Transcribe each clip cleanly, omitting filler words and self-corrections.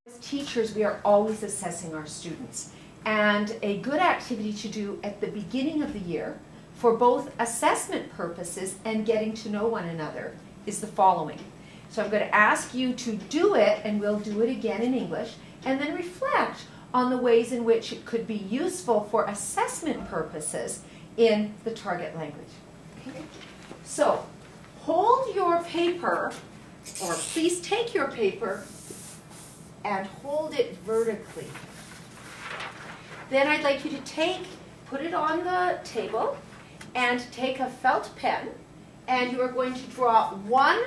As teachers, we are always assessing our students. And a good activity to do at the beginning of the year for both assessment purposes and getting to know one another is the following. So I'm going to ask you to do it, and we'll do it again in English, and then reflect on the ways in which it could be useful for assessment purposes in the target language. Okay? So hold your paper, or please take your paper and hold it vertically. Then I'd like you to put it on the table and take a felt pen, and you are going to draw one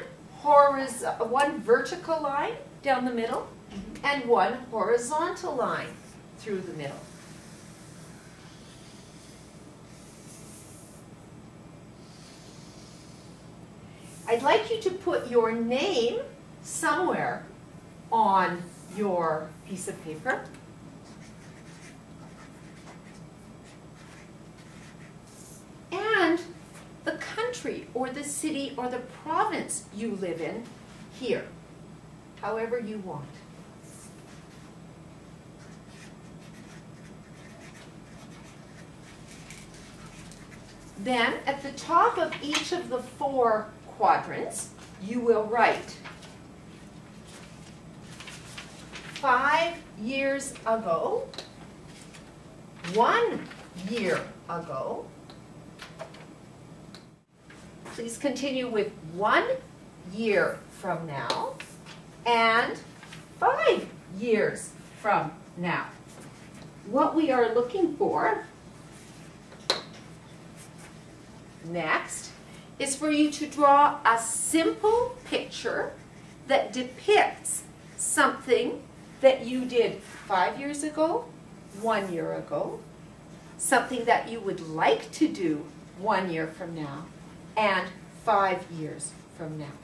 vertical line down the middle and one horizontal line through the middle. I'd like you to put your name somewhere on your piece of paper. And the country or the city or the province you live in here, however you want. Then at the top of each of the 4 quadrants, you will write 5 years ago, 1 year ago. Please continue with 1 year from now and 5 years from now. What we are looking for next is for you to draw a simple picture that depicts something that you did 5 years ago, 1 year ago, something that you would like to do 1 year from now, and 5 years from now.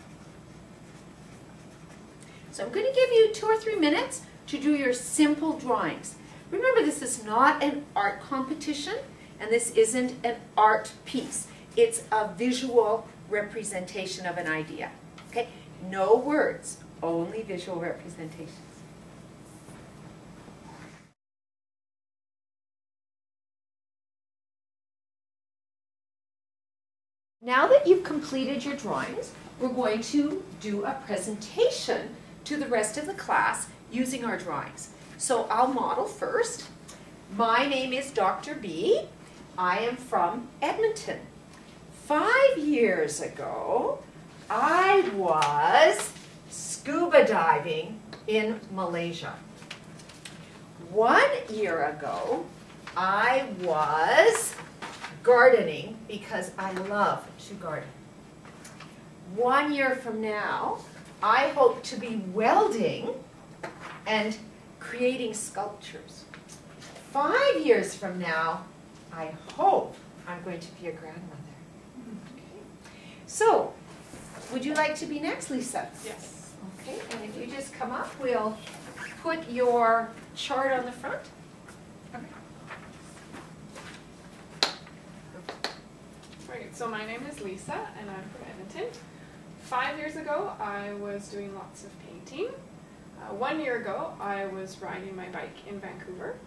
So I'm going to give you 2 or 3 minutes to do your simple drawings. Remember, this is not an art competition, and this isn't an art piece. It's a visual representation of an idea. Okay? No words, only visual representations. Now that you've completed your drawings, we're going to do a presentation to the rest of the class using our drawings. So I'll model first. My name is Dr. B. I am from Edmonton. 5 years ago, I was scuba diving in Malaysia. 1 year ago, I was gardening because I love to garden. 1 year from now, I hope to be welding and creating sculptures. 5 years from now, I hope I'm going to be a grandmother. Okay. So, would you like to be next, Lisa? Yes. Okay, and if you just come up, we'll put your chart on the front. Okay. Right, so my name is Lisa, and I'm from Edmonton. 5 years ago, I was doing lots of painting. 1 year ago, I was riding my bike in Vancouver.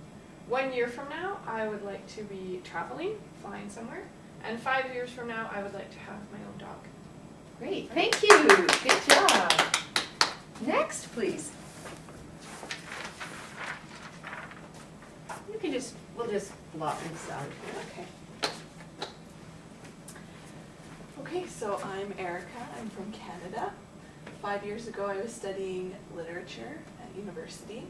1 year from now, I would like to be traveling, flying somewhere. And 5 years from now, I would like to have my own dog. Great, thank you. Good job. Next, please. You can we'll just blot this out. Okay. Okay, so I'm Erica. I'm from Canada. 5 years ago, I was studying literature at university.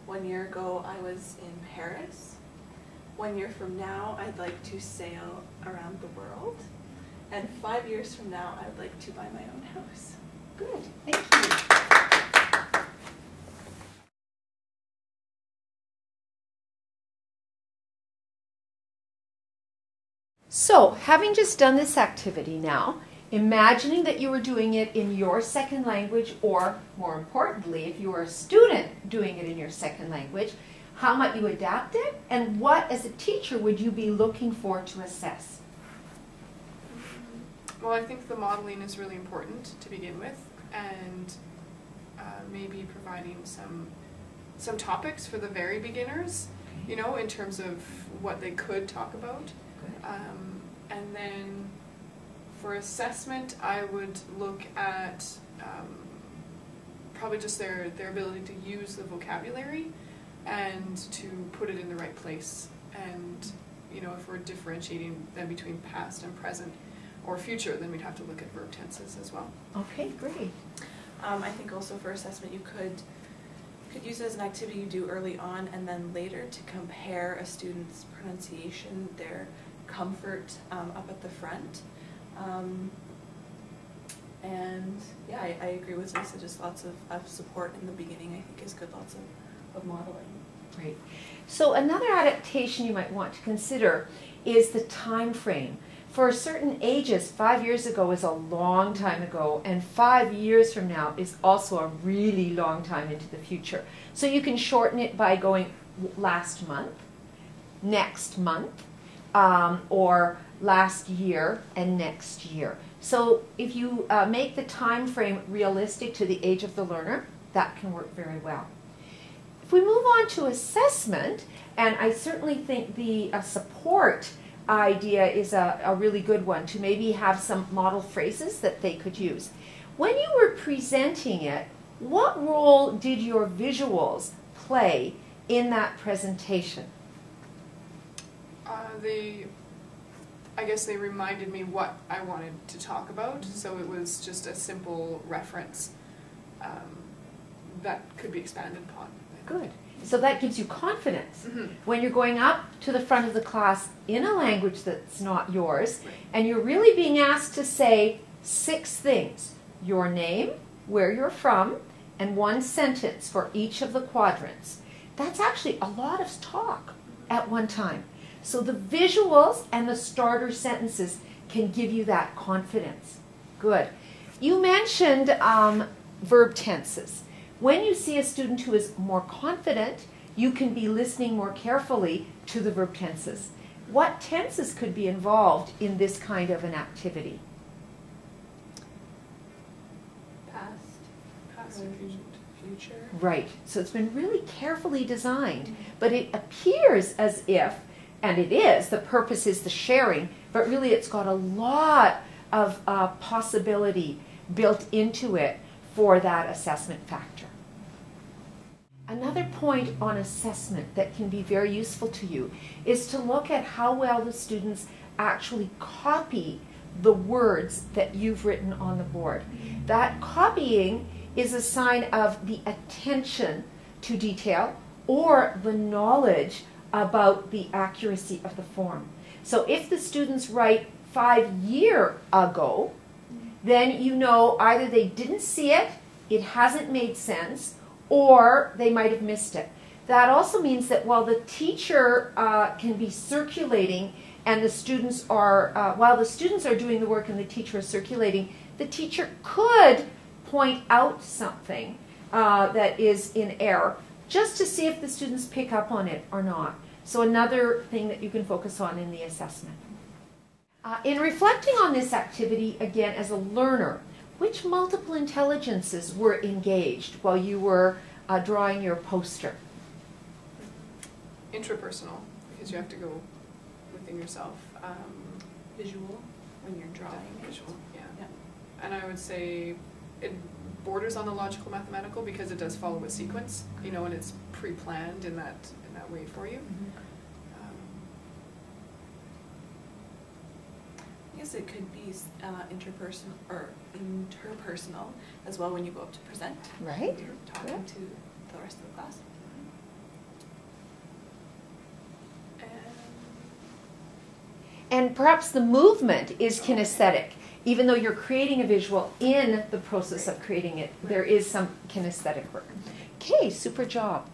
1 year ago, I was in Paris. 1 year from now, I'd like to sail around the world. And 5 years from now, I'd like to buy my own house. Good, thank you. So, having just done this activity now, imagining that you were doing it in your second language, or more importantly, if you were a student doing it in your second language, how might you adapt it, and what, as a teacher, would you be looking for to assess? Well, I think the modeling is really important to begin with, and maybe providing some some topics for the very beginners, you know, in terms of what they could talk about. And then for assessment, I would look at probably just their ability to use the vocabulary and to put it in the right place. And, you know, if we're differentiating then between past and present or future, then we'd have to look at verb tenses as well. Okay, great. I think also for assessment you could use it as an activity you do early on and then later to compare a student's pronunciation, their comfort up at the front. And yeah, I agree with Lisa, just lots of support in the beginning I think is good, lots of modeling. Great. So another adaptation you might want to consider is the time frame. For certain ages, 5 years ago is a long time ago, and 5 years from now is also a really long time into the future. So you can shorten it by going last month, next month, or last year and next year. So if you make the time frame realistic to the age of the learner, that can work very well. If we move on to assessment, and I certainly think the support idea is a really good one, to maybe have some model phrases that they could use. When you were presenting it, what role did your visuals play in that presentation? I guess they reminded me what I wanted to talk about, so it was just a simple reference that could be expanded upon. Good. So that gives you confidence when you're going up to the front of the class in a language that's not yours, and you're really being asked to say 6 things: your name, where you're from, and 1 sentence for each of the quadrants. That's actually a lot of talk at one time. So the visuals and the starter sentences can give you that confidence. Good. You mentioned verb tenses. When you see a student who is more confident, you can be listening more carefully to the verb tenses. What tenses could be involved in this kind of an activity? Past or future. Right. So it's been really carefully designed, but it appears as if, and it is, the purpose is the sharing, but really it's got a lot of possibility built into it for that assessment factor. Another point on assessment that can be very useful to you is to look at how well the students actually copy the words that you've written on the board. That copying is a sign of the attention to detail or the knowledge about the accuracy of the form. So if the students write 5 years ago, then you know either they didn't see it, it hasn't made sense, or they might have missed it. That also means that while the teacher can be circulating and the students are, while the students are doing the work and the teacher is circulating, the teacher could point out something that is in error, just to see if the students pick up on it or not. So another thing that you can focus on in the assessment. In reflecting on this activity, again, as a learner, which multiple intelligences were engaged while you were drawing your poster? Intrapersonal, because you have to go within yourself. Visual, when you're drawing. Visual, yeah. And I would say it borders on the logical mathematical because it does follow a sequence, you know, and it's pre-planned in that way for you. I guess it could be interpersonal as well when you go up to present. Right. You're talking to the rest of the class. And perhaps the movement is kinesthetic. Even though you're creating a visual, in the process of creating it, there is some kinesthetic work. Okay, super job.